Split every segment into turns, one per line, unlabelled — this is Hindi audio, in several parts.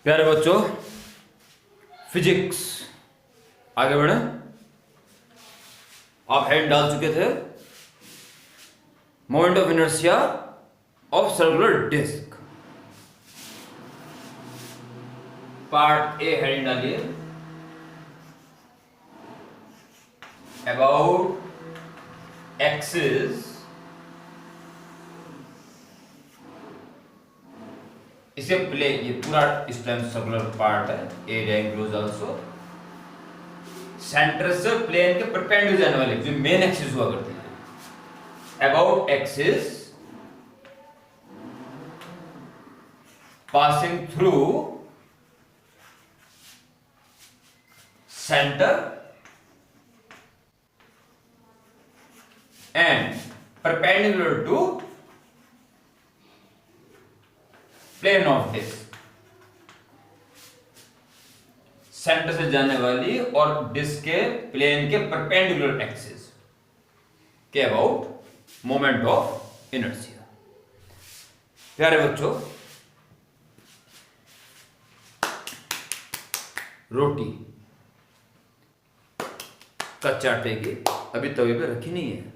प्यारे बच्चों, फिजिक्स आगे बढ़े। आप हेड डाल चुके थे moment of inertia of circular disc. Part A heading डालिए, अबाउट एक्सिस। इसे प्ले, ये पूरा इस टाइम सर्कुलर पार्ट है, एरिया इंक्लूज आल्सो। सेंटर से प्लेन के परपेंडिकुलर जाने वाले जो मेन एक्सिस हुआ करती है, about axis passing through center and perpendicular to plane of disc. Center से जाने वाली और डिस्क के प्लेन के परपेंडिकुलर एक्सिस के अबाउट मोमेंट ऑफ इनर्शिया। प्यारे बच्चों, रोटी कच्चे आटे की अभी तवे पे रखी नहीं है,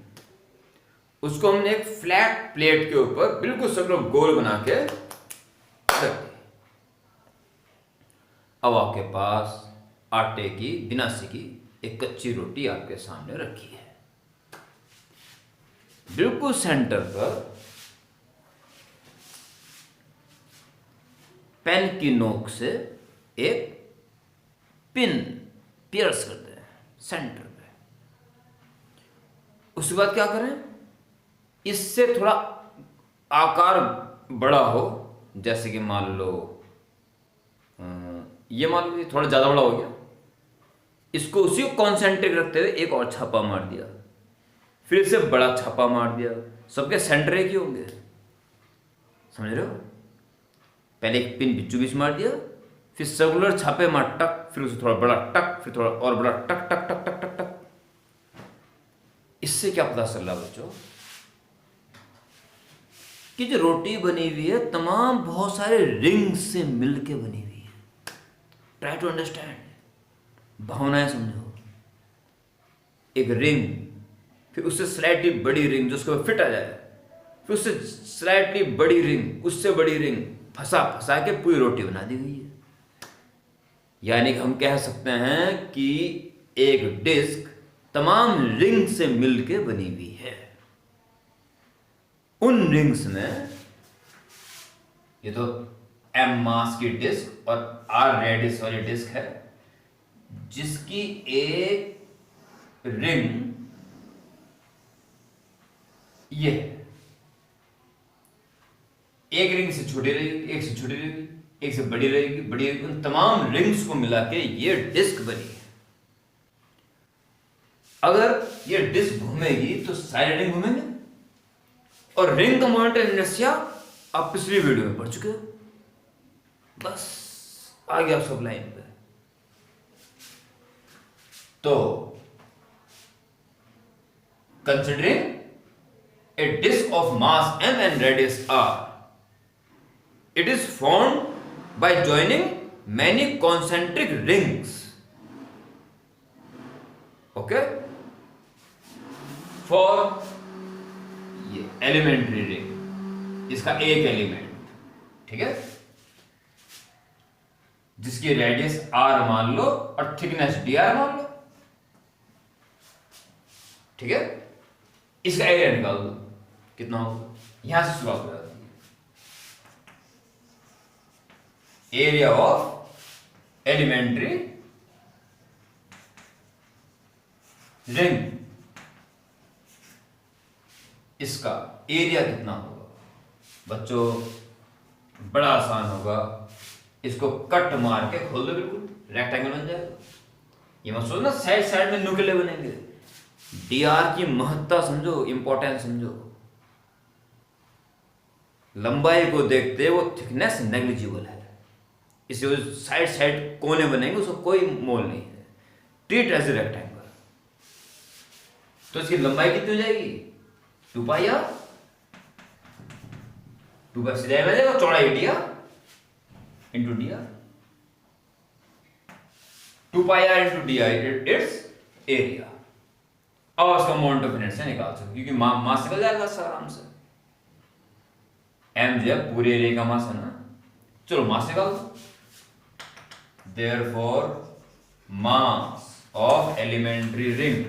उसको हमने एक फ्लैट प्लेट के ऊपर बिल्कुल सर्कुलर गोल बना के रख दी। अब आपके पास आटे की बिना सेकी एक कच्ची रोटी आपके सामने रखी है। बिल्कुल सेंटर पर पेन की नोक से एक पिन पियर्स कर दें सेंटर पे। उसके बाद क्या करें, इससे थोड़ा आकार बड़ा हो, जैसे कि मान लो ये मान लो थोड़ा ज्यादा बड़ा हो गया, इसको उसी को कॉन्सेंट्रेट रखते हुए एक और छापा मार दिया, फिर से बड़ा छापा मार दिया। सबके सेंटर एक ही होंगे, समझ रहे हो। पहले एक पिन बीचों बीच मार दिया, फिर सर्कुलर छापे मार टक, फिर उसे थोड़ा बड़ा टक, फिर थोड़ा और बड़ा टक टक टक टक टक टक। इससे क्या पता चल रहा बच्चों कि जो रोटी बनी हुई है तमाम बहुत सारे रिंग से मिलके बनी हुई है। ट्राई टू अंडरस्टैंड, भावनाएं समझो। एक रिंग, फिर उससे स्लाइटली बड़ी रिंग जो उसके ऊपर फिट आ जाए, फिर उससे स्लाइटली बड़ी रिंग, उससे बड़ी रिंग, फंसा फंसा के पूरी रोटी बना दी गई है। यानी कि हम कह सकते हैं कि एक डिस्क तमाम रिंग से मिलके बनी हुई है। उन रिंग्स में ये तो m मास की डिस्क और r रेडियस वाली डिस्क है, जिसकी एक रिंग ये है। एक रिंग से छोटी रहेगी, एक से छोटी रहेगी, एक से बड़ी रहेगी, बड़ी रहेगी। उन तमाम रिंग्स को मिला के ये डिस्क बनी है। अगर ये डिस्क घूमेगी तो सारे रिंग घूमेंगे, और रिंग का मोमेंट ऑफ इनर्शिया आप पिछली वीडियो में पढ़ चुके हो। बस आ गया सब लाइन पे। तो considering a disk of mass m and radius r, it is formed by joining many concentric rings. Okay, for ये elementary ring, इसका एक एलिमेंट, ठीक है, जिसकी रेडियस r मान लो और थिकनेस dr मान लो, ठीक है। इसका एरिया निकाल दो, कितना होगा। यहां से शुरुआत हो जाती है। एरिया ऑफ एलिमेंट्री रिंग, इसका एरिया कितना होगा बच्चों, बड़ा आसान होगा। इसको कट मार के खोल दो, बिल्कुल रेक्टेंगल बन जाएगा। ये मत सोचना साइड साइड में नुकीले बनेंगे। dr की महत्ता समझो, इंपॉर्टेंस समझो। लंबाई को देखते वो थिकनेस नेग्लिजिबल है, इसलिए साइड साइड कोने बनेंगे, उसका कोई मोल नहीं है। Treat as a rectangle. तो इसकी लंबाई कितनी हो जाएगी, 2 पाई r। 2 पाई सीधा आ जाएगा, चौड़ाई dr into dr। 2πr into D I it's area. अब उसका मोमेंट ऑफ इनर्शिया निकाल सकते क्योंकि मास निकल जाएगा आराम से। m जो है पूरे एरिया का मास है ना, चलो मास निकाल दो। Therefore mass of elementary ring,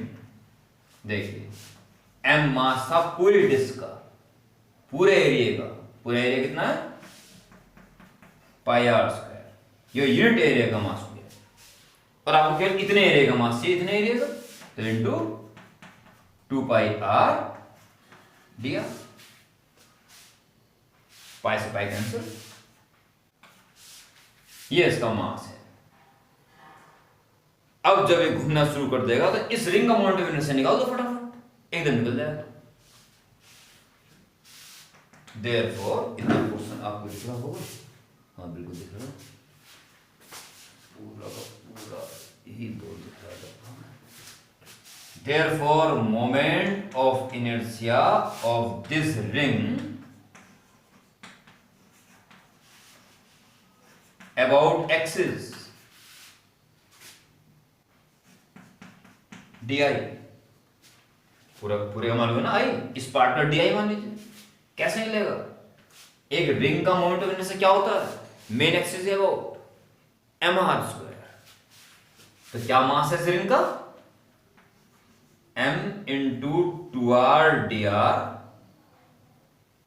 देखिए m मास था पूरी डिस्क का, पूरे एरिया का। पूरा एरिया कितना है? पाई आर स्क्वायर। ये यूनिट एरिया का मास हो गया। और आपको केवल इतने एरिया का मास चाहिए, इतने एरिया का, तो इंटू 2πr दिया, पाई से पाई कैंसिल, ये इसका मास है। अब जब ये घूमना शुरू कर देगा तो इस रिंग का मोमेंट ऑफ इनर्शिया निकाल दो फटाफट, एकदम निकल जाएगा। देयरफॉर इतना पोर्शन आपको दिख रहा होगा, हाँ बिल्कुल दिख रहा है, पूरा का पूरा यही दो दिख रहा है। Therefore, moment of inertia of this ring about axis di, पूरा पूरे मान लो ना आई, इस पार्ट का di मान लीजिए। कैसे निकलेगा? एक रिंग का मोमेंट ऑफ इनर्शिया क्या होता है? मेन एक्सिस है वो mr स्क्वायर। तो क्या मास है इस रिंग का? m into 2r dr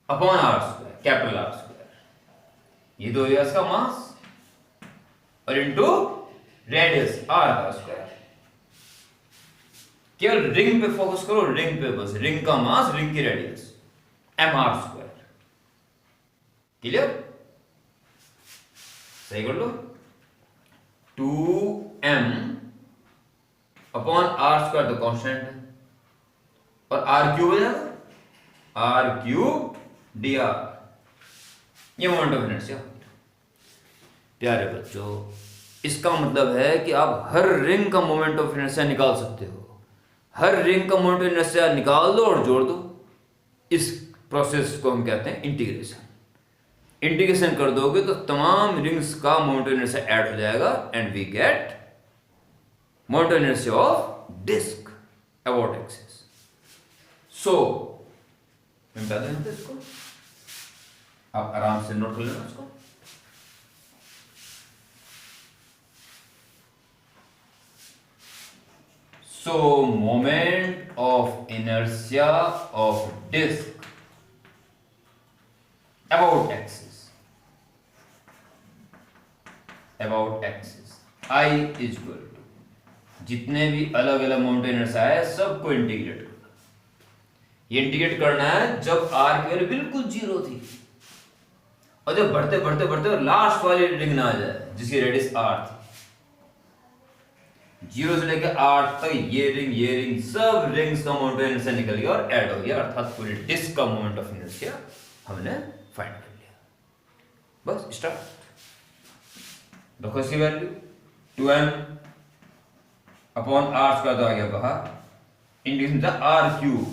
upon r square, capital R square. ये दो है इसका मास, और इंटू रेडियस r का स्क्वायर। केवल रिंग पे फोकस करो, रिंग पे बस, रिंग का मास, रिंग की रेडियस mr स्क्वायर। क्लियर? सही कर लो। 2m अपॉन r स्क्वायर तो कांस्टेंट है, और r क्यूब हो जाएगा, r क्यूब dr। ये मोमेंट ऑफ इनर्शिया। प्यारे बच्चों, इसका मतलब है कि आप हर रिंग का मोमेंट ऑफ इनर्शिया निकाल सकते हो। हर रिंग का मोमेंट ऑफ इनर्शिया निकाल दो और जोड़ दो। इस प्रोसेस को हम कहते हैं इंटीग्रेशन। इंटीग्रेशन कर दोगे तो तमाम रिंग्स का मोमेंट ऑफ इनर्शिया ऐड हो जाएगा, and we get moment of inertia of disc about axis. So मैं बता दें इसको, आप आराम से नोट कर लेना इसको। So moment of inertia of disk about axis I is equal to, जितने भी अलग अलग मोमेंट इनर्शिया है सबको इंटीग्रेट करना। ये इंटीग्रेट करना है जब r की वैल्यू बिल्कुल जीरो थी, और जब बढ़ते बढ़ते बढ़ते लास्ट वाली रिंग ना आ जाए जिसकी रेडियस r थी। जीरो से लेकर 8 तक ये रिंग सब रिंग्स का मोमेंट ऑफ इनर्शिया निकल गया और ऐड हो गया, अर्थात पूरी डिस्क का मोमेंट ऑफ इनर्शिया हमने फाइंड कर लिया। बस स्टार्ट। देखो इसकी value 2m upon r square तो आ गया बाहर, इंटीग्रेशन था r cube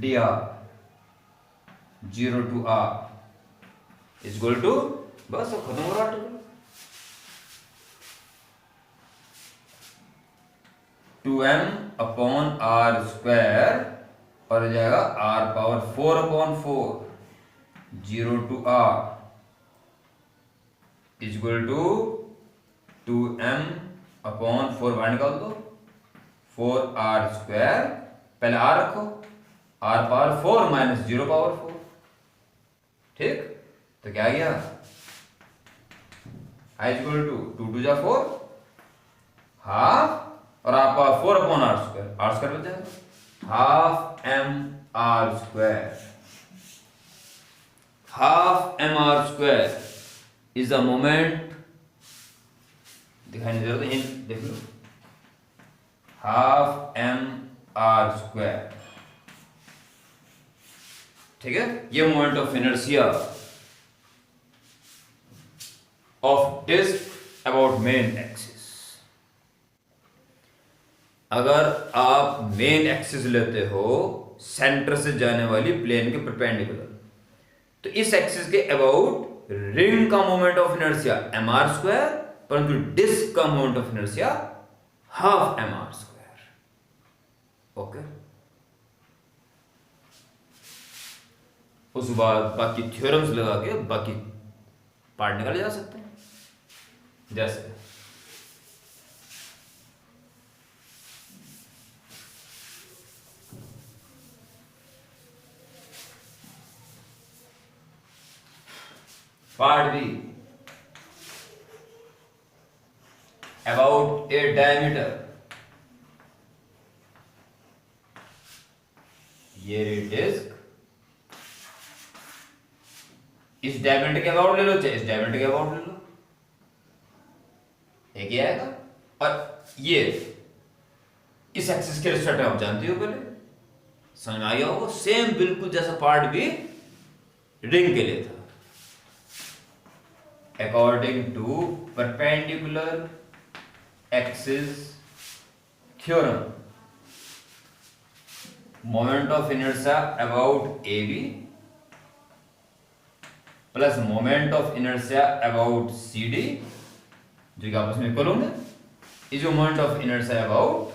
dr 0 to r is equal to, बस खत्म हो रहा है। 2m अपॉन r स्क्वायर और हो जाएगा r power 4 upon 4 0 to r is equal to 2m upon 4 बाहर निकाल दो, 4r स्क्वायर, पहले r रखो, r पावर 4 माइनस 0 पावर 4। ठीक, तो क्या आ गया? i इज इक्वल टू 2 जा 4 हाफ, और आप 4 अपॉन r स्क्वायर बच जाएगा, half m r square. Half m r square is the moment, दिखाई नहीं दे रहा था, देख लो, हाफ m r स्क्वायर। ठीक है, ये moment of inertia of disc about main axis. अगर आप मेन एक्सिस लेते हो सेंटर से जाने वाली प्लेन के परपेंडिकुलर, तो इस एक्सिस के अबाउट रिंग का moment of inertia mr square परंतु डिस्क का moment of inertia half mr²। Okay, उस बाद बाकी थ्योरम्स लगा के बाकी पार्ट निकाले जा सकते हैं। जैसे part B, about a diameter, ये डिस्क इस डायमीटर के अबाउट ले लो, चाहे इस डायमीटर के अबाउट ले लो, एक ही आएगा। और ये इस एक्सिस के रिस्पेक्ट में आप जानते हो, पहले समझ में आ गया होगा। सेम बिल्कुल जैसा पार्ट भी रिंग के लिए था। According to perpendicular axis theorem, moment of inertia about AB plus moment of inertia about CD, जो कि आपस में इक्वल होंगे, is moment of inertia about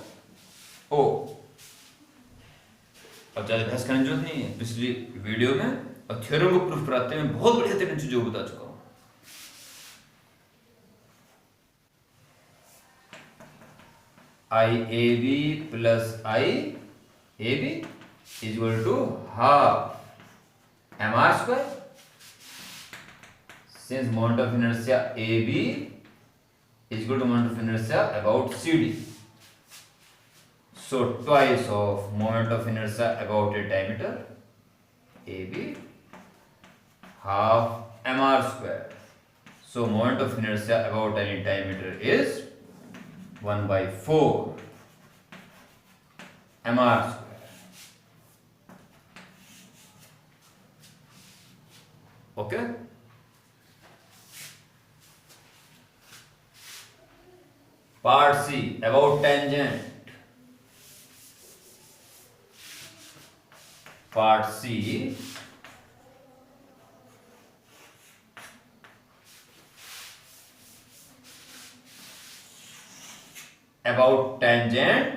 O। अब ज्यादा बहस करने की जरूरत नहीं है, पिछली वीडियो में और थ्योरम को प्रूफ कराते हैं बहुत बढ़िया तरीके से जो बता चुका हूं। IAB plus IAB is equal to half mr², since moment of inertia AB is equal to moment of inertia about CD, so twice of moment of inertia about a diameter AB, half mr², so moment of inertia about any diameter is 1/4 mr²। Okay, part C, about tangent. Part C, about tangent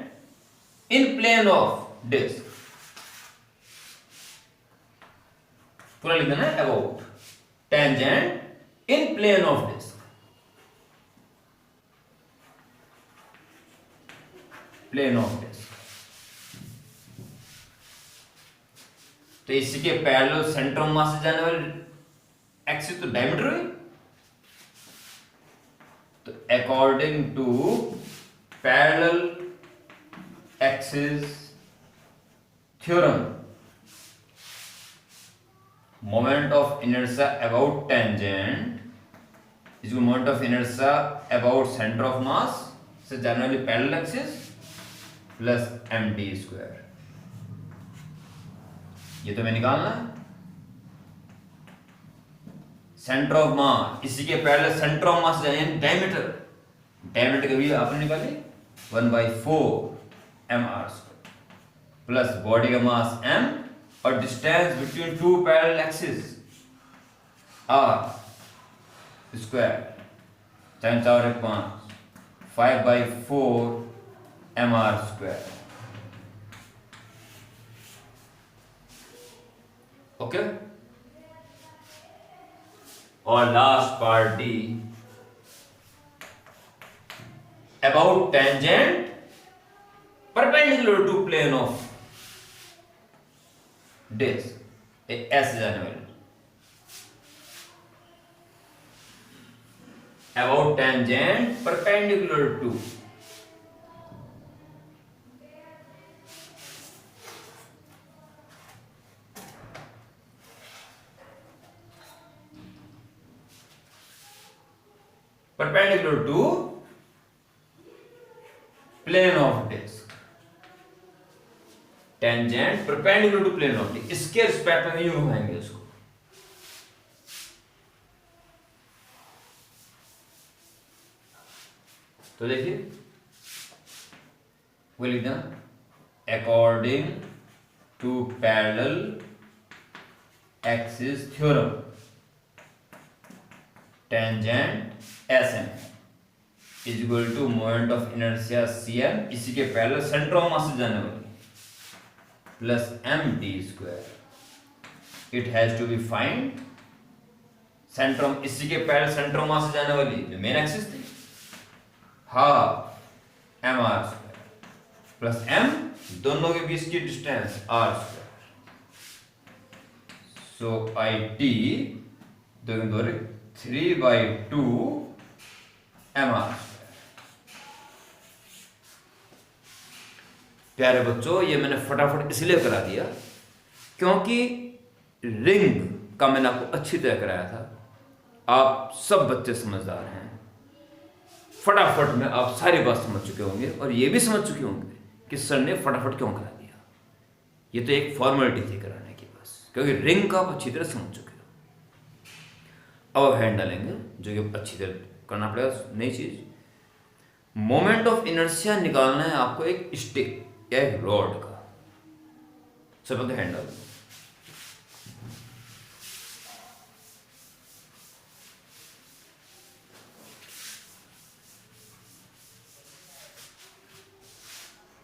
in plane of disk। पूरा लिखना है, about tangent in plane of disk। Plane of disc, तो इसी के पैरेलल सेंटर ऑफ मास से जाने वाले एक्सिस तो डायमीटर हुई। तो according to parallel axis theorem, moment of inertia about tangent is moment of inertia about centre of mass से जाने वाली पैरेलल एक्सिस प्लस md²। ये तो मैं निकालना है सेंटर ऑफ मास, इसी के पैरेलल सेंटर ऑफ मास यानी डायमीटर, डायमीटर की वैल्यू आपने निकाली 1/4 mr² प्लस बॉडी का मास m और distance between two parallel axis r², 4 4 5, 5/4 mr²। Okay, और last part D, about tangent perpendicular to plane of disc, ऐसे जाने वाली। About tangent perpendicular to plane of disc, tangent perpendicular to plane of disc, इसके रिस्पेक्ट में यूं घुमाएंगे उसको। तो देखिए वो लिख देना, according to parallel axis theorem, tangent ऐसे में is equal to moment of inertia cm, इसी के पैरेलल सेंटर ऑफ मास से जाने वाली, plus mt square. It has to be find centre of, इसी के पैरेलल सेंटर ऑफ मास से जाने वाली जो मेन एक्सिस थी, half mr square plus m, दोनों के बीच की distance r square. So IT 3/2 mr। प्यारे बच्चों, ये मैंने फटाफट इसलिए करा दिया क्योंकि रिंग का मैंने आपको अच्छी तरह कराया था। आप सब बच्चे समझदार हैं, फटाफट में आप सारी बात समझ चुके होंगे और ये भी समझ चुके होंगे कि सर ने फटाफट क्यों करा दिया। ये तो एक फॉर्मेलिटी थी कराने की बस, क्योंकि रिंग का आप अच्छी तरह समझ चुके हो। अब हैंड डालेंगे जो कि अच्छी तरह करना पड़ेगा नई चीज। मोमेंट ऑफ इनर्शिया निकालना है आपको एक स्टिक या एक रॉड का। सब पहले हैंड डाल,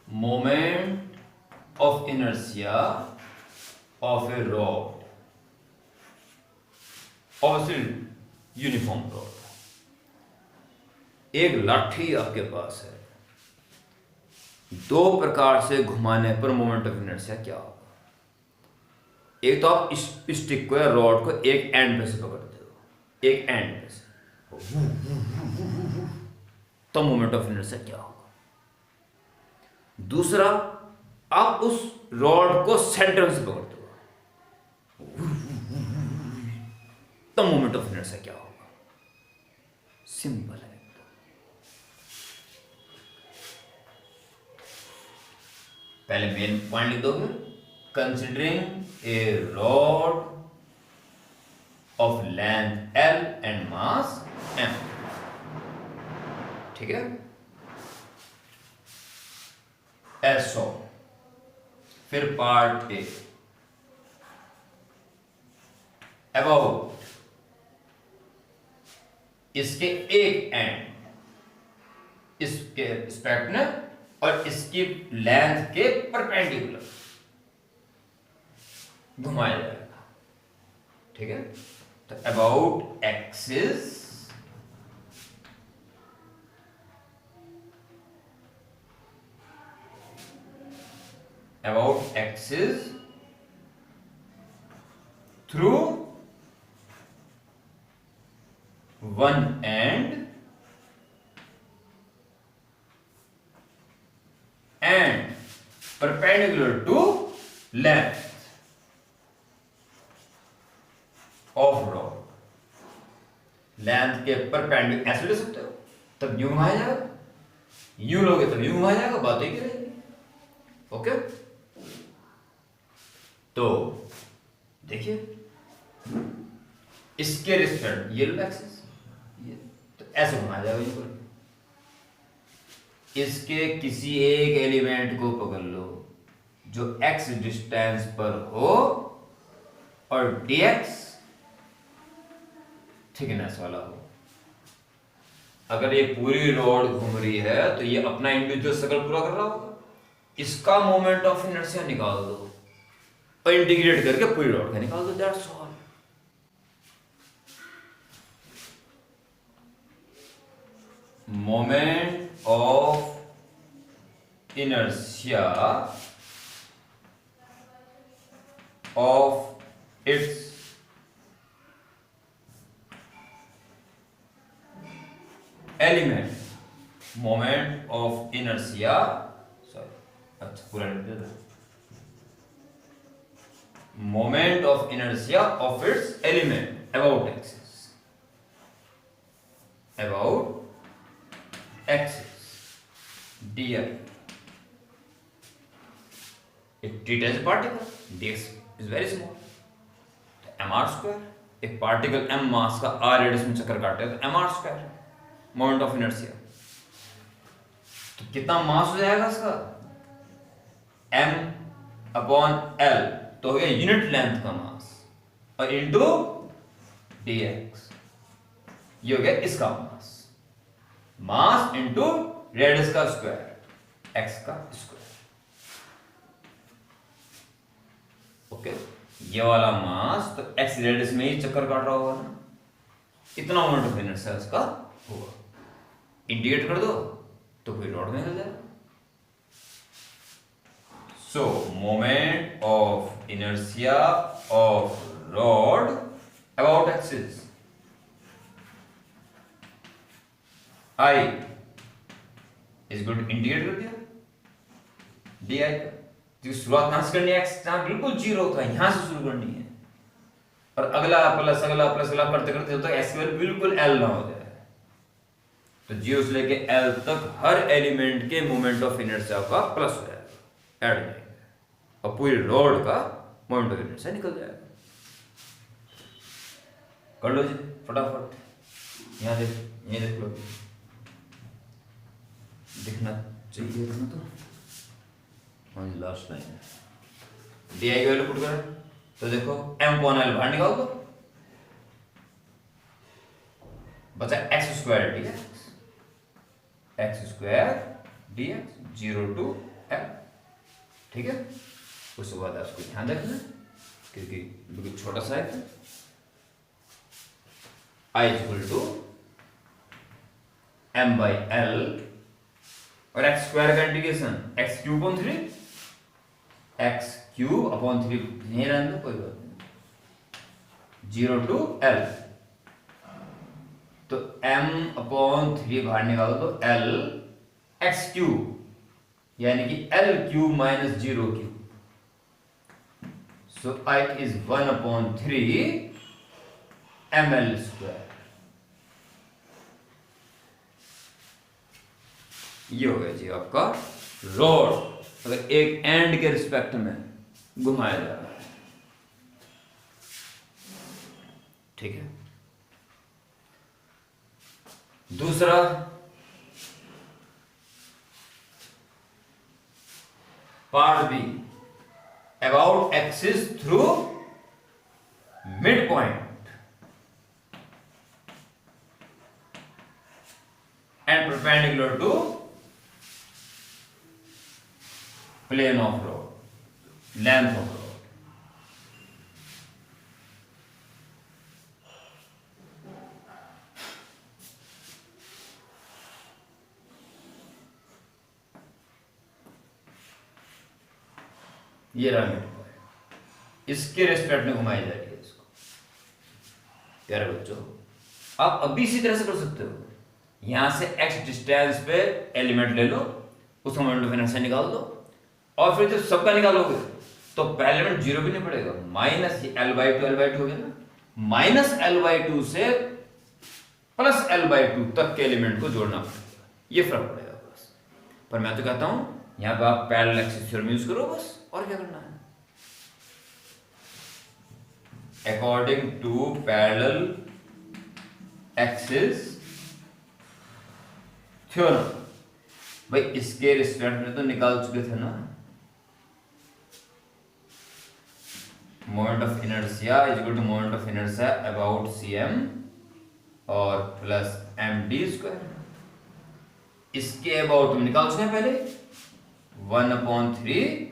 moment of inertia of a rod, obviously uniform rod. एक लाठी आपके पास है, दो प्रकार से घुमाने पर मोमेंट ऑफ इनर्शिया क्या होगा। एक तो आप इस स्टिक को या रॉड को एक एंड पे से पकड़ते हो, एक एंड पे से, तो मोमेंट ऑफ इनर्शिया क्या होगा। दूसरा, आप उस रॉड को सेंटर से पकड़ते हो, तो मोमेंट ऑफ इनर्शिया क्या होगा। सिंपल है। पहले मेन पॉइंट लिख दोगे, considering A rod of length L and mass M। ठीक है, ऐसो। फिर पार्ट ए, अबाउट इसके एक एंड, इसके रिस्पेक्ट में और इसकी लेंथ के परपेंडिकुलर घुमाया जाएगा। ठीक है, तो about axis through one end and perpendicular to length of rod। Length के परपेंडिकुलर ऐसे ले सकते हो, तब यूं घुमाया जाएगा, यूं लोगे तब यूं घुमाया जाएगा, बात ही क्या रहेगी। ओके, तो देखिए इसके रिस्पेक्ट ये लो एक्सिस, ये तो ऐसे घुमाया जाएगा यूं करके। इसके किसी एक एलिमेंट को पकड़ लो जो x डिस्टेंस पर हो और dx थिकनेस वाला हो। अगर ये पूरी रॉड घूम रही है तो ये अपना इंडिविजुअल सर्कल पूरा कर रहा होगा, इसका मोमेंट ऑफ इनर्शिया निकाल दो और इंटीग्रेट करके पूरी रॉड का निकाल दो, that's all. Moment of inertia of its element, moment of inertia, sorry अच्छा पूरा लिख देता, moment of inertia of its element about axis, about axis D I. It treats a particle, dx is very small, तो mr स्क्वायर, एक पार्टिकल m मास का r रेडियस में चक्कर काटे तो mr square moment of inertia. तो कितना मास हो जाएगा इसका, m अपॉन l, तो हो गया यूनिट लेंथ का मास, और इनटू dx, ये हो गया इसका मास। मास इंटू रेडियस का स्क्वायर, एक्स का स्क्वायर। ओके, ये वाला मास तो एक्स रेडियस में ही चक्कर काट रहा होगा ना, इतना मोमेंट ऑफ इनर्शिया उसका होगा। इंटीग्रेट कर दो तो कोई रॉड में निकल जाएगा। सो moment of inertia of rod about axis I is good, integrate कर दिया डी आई का। तो शुरुआत कहां से करनी है, एक्स जहां बिल्कुल जीरो होता है यहां से शुरू करनी है, और अगला प्लस अगला प्लस अगला करते करते जब तक एक्स की वैल्यू बिल्कुल एल ना हो जाए, तो जीरो से लेके एल तक हर एलिमेंट के मोमेंट ऑफ इनर्शिया का प्लस हो जाएगा, ऐड हो जाएगा, और पूरी रॉड का मोमेंट ऑफ इनर्शिया निकल जाएगा। कर लो जी फटाफट, यहाँ देख, ये देख लो, दिखना चाहिए इतना तो। हाँ जी, लास्ट लाइन है, डी आई की वैल्यू पुट करें तो देखो एम अपॉन एल बाहर निकाल दो, बचा x square D x, x square D x, 0 to L. ठीक है, उसके बाद आपको ध्यान रखना क्योंकि बिल्कुल छोटा सा है, I equal to M by L, और एक्स स्क्वायर का integration X cube upon 3, X cube upon 3 नहीं रहने दो, कोई बात नहीं, 0 to एल, तो m अपॉन 3 बाहर निकालो तो l एक्स क्यूब, यानी कि l cube minus 0 cube, so I is 1 upon 3 ml square. ये हो गया जी आपका रॉड, अगर एक एंड के रिस्पेक्ट में घुमाया जा रहा है। ठीक है, दूसरा part B, about axis through mid point and perpendicular to plane of rod, length of rod. ये रहा मिड पॉइंट, इसके रेस्पेक्ट में घुमाई जा रही है इसको। प्यारे बच्चों, आप अभी इसी तरह से कर सकते हो, यहां से x डिस्टेंस पे एलिमेंट ले लो, उसका मोमेंट ऑफ इनर्शिया निकाल दो, और फिर जब सबका निकालोगे तो पहले एलिमेंट जीरो भी नहीं पड़ेगा, माइनस L/2 हो गया ना, माइनस L/2 से प्लस L/2 तक के एलिमेंट को जोड़ना पड़ेगा, ये फर्क पड़ेगा बस। पर मैं तो कहता हूं यहां पे आप पैरेलल एक्सिस थ्योरम यूज करो बस, और क्या करना है। According to parallel axis theorem, भाई इसके रिस्पेक्ट में तो निकाल चुके थे ना, moment of inertia is equal to moment of inertia about cm और प्लस md स्क्वायर, इसके अबाउट हम निकाल चुके हैं पहले, 1/3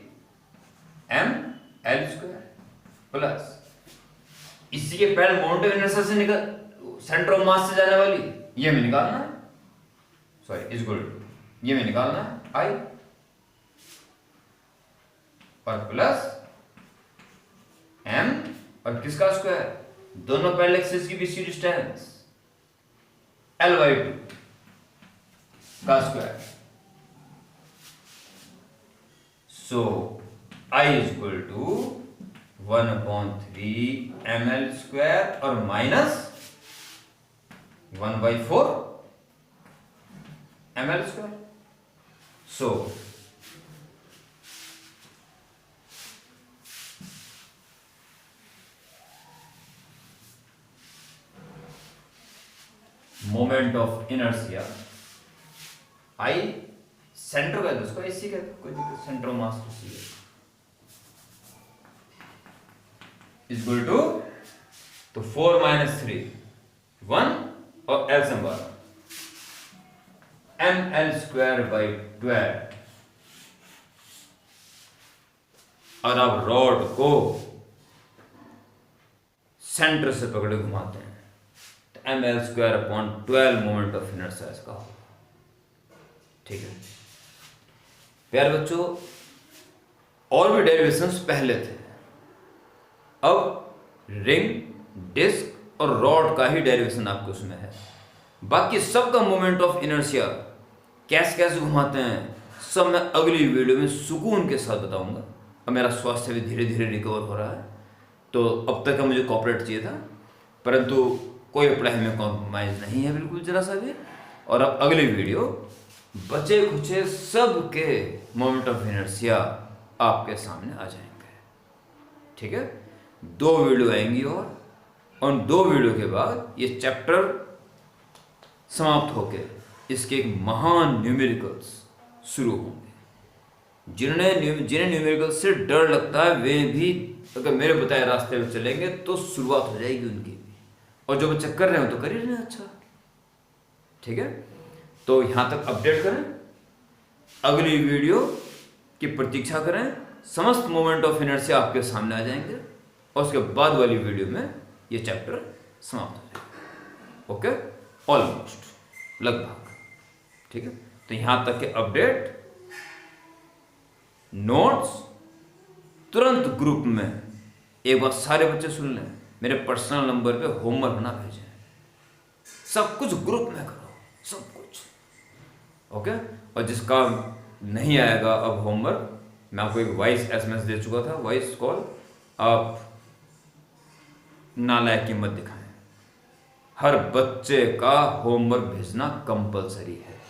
ml स्क्वायर, प्लस इसी के पहले मोमेंट ऑफ इनर्शिया से निकल, सेंटर ऑफ मास से जाने वाली ये हमें निकालना है, सॉरी इज इक्वल टू ये में निकालना है आई, और प्लस m और किसका स्क्वायर, दोनों पैरेलल एक्सिस की बीच की डिस्टेंस L/2 का स्क्वायर, सो I is equal to 1/3 ml square और minus 1/4 ml square. So moment of inertia I, centre का उसको इसी का कोई दिक्कत, सेंटर ऑफ मास इसी है, इज इक्वल टू, तो 4 - 3 1 और एल संभाला ml²/12 और आप रॉड को सेंटर से पकड़े घुमाते हैं तो ml²/12 मोमेंट ऑफ इनर्शिया इसका होगा। ठीक है प्यारे बच्चों, और भी डेरिवेशंस पहले थे, अब रिंग, डिस्क और रॉड का ही डेरिवेशन आपको उसमें है। बाकी सबका मोमेंट ऑफ इनर्शिया कैसे कैसे घुमाते हैं सब मैं अगली वीडियो में सुकून के साथ बताऊंगा। अब मेरा स्वास्थ्य भी धीरे धीरे रिकवर हो रहा है, तो अब तक का मुझे कॉपरेट चाहिए था, परंतु कोई पढ़ाई में कॉम्प्रोमाइज़ नहीं है बिल्कुल जरा सा भी। और अब अगली वीडियो बचे खुचे सब के मोमेंट ऑफ इनर्शिया आपके सामने आ जाएंगे। ठीक है, 2 वीडियो आएंगी और उन 2 वीडियो के बाद ये चैप्टर समाप्त होके इसके एक महान न्यूमेरिकल्स शुरू होंगे। जिन्हें न्यूमेरिकल्स से डर लगता है वे भी अगर मेरे बताए रास्ते में चलेंगे तो शुरुआत हो जाएगी उनकी भी, और जो बच्चे कर रहे हो तो कर ही रहे हैं। अच्छा ठीक है, तो यहाँ तक अपडेट करें, अगली वीडियो की प्रतीक्षा करें, समस्त मोमेंट ऑफ इनर्शिया आपके सामने आ जाएंगे और उसके बाद वाली वीडियो में ये चैप्टर समाप्त हो जाएगा। ओके, ऑलमोस्ट, लगभग। ठीक है, तो यहाँ तक के अपडेट, नोट्स तुरंत ग्रुप में एक बार सारे बच्चे सुन लें, मेरे पर्सनल नंबर पे होमवर्क ना भेजें, सब कुछ ग्रुप में करो, सब कुछ। ओके, और जिसका नहीं आएगा अब होमवर्क, मैं आपको एक वॉइस एसएमएस दे चुका था, वॉइस कॉल, आप नालायक की मत दिखाएं। हर बच्चे का होमवर्क भेजना कंपलसरी है।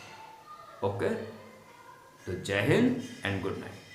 ओके, तो जय हिंद एंड गुड नाइट।